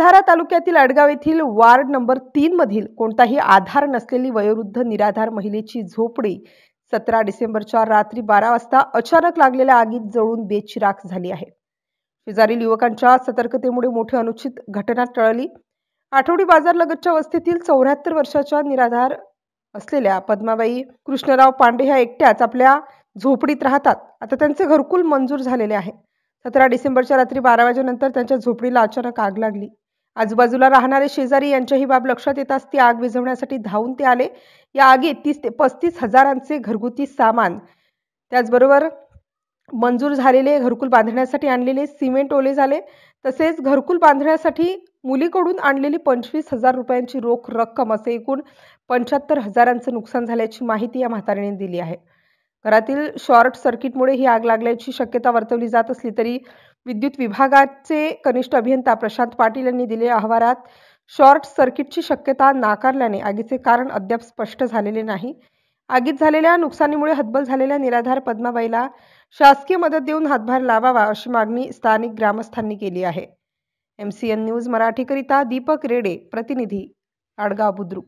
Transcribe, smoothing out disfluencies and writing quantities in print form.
तेल्हारा तालुक्यातील अडगाव येथील ward number 3 मधील कोणताही आधार नसलेली वयोवृद्ध निराधार महिलेची झोपडी 17 डिसेंबरच्या रात्री 12 वाजता अचानक लागलेल्या आगीत जळून बेचिराख झाली आहे। शेजारील युवकांच्या सतर्कतेमुळे मोठी अनुचित घटना टळली। आठवडी बाजार लगतच्या वस्तीतील 74 वर्षाच्या निराधार असलेल्या पद्माबाई कृष्णराव पांडे ह्या एकट्याच आपल्या झोपडीत राहतात। आता त्यांचे घरकुल मंजूर झालेले आहे। 17 डिसेंबरच्या रात्री 12 वाजेनंतर त्यांच्या झोपडीला अचानक आग लागली। आजूबाजूला राहणारे शेजारी यांच्या ही बाब लक्षात येताच ती आग विझवण्यासाठी धावून ते आले। या आगीत 30 ते 35 हजारांचे घरगुती सामान, त्याचबरोबर मंजूर झालेले घरकुल बांधण्यासाठी आणलेले सिमेंट ओले झाले। तसेच घरकुल बांधण्यासाठी मुलीकडून आणलेली 25,000 रुपयांची रोख रक्कम असे एकूण 75 हजारांचे नुकसान झाल्याची माहिती या म्हातारीने दिली आहे। घरातील शॉर्ट सर्किटमुळे ही आग लागल्याची शक्यता वर्तवली जात असली तरी विद्युत विभागाचे कनिष्ठ अभियंता प्रशांत पाटील यांनी दिलेल्या अहवालात शॉर्ट सर्किटची शक्यता नाकारल्याने आगीचे कारण अद्याप स्पष्ट झालेले नाही। आगीत झालेल्या नुकसानीमुळे हतबल झालेल्या निराधार पद्माबाईला शासकीय मदत देऊन हातभार लावावा अशी मागणी स्थानिक ग्रामस्थांनी केली आहे। MCN न्यूज मराठीकरिता दीपक रेडे, प्रतिनिधी, अडगाव बुद्रुक।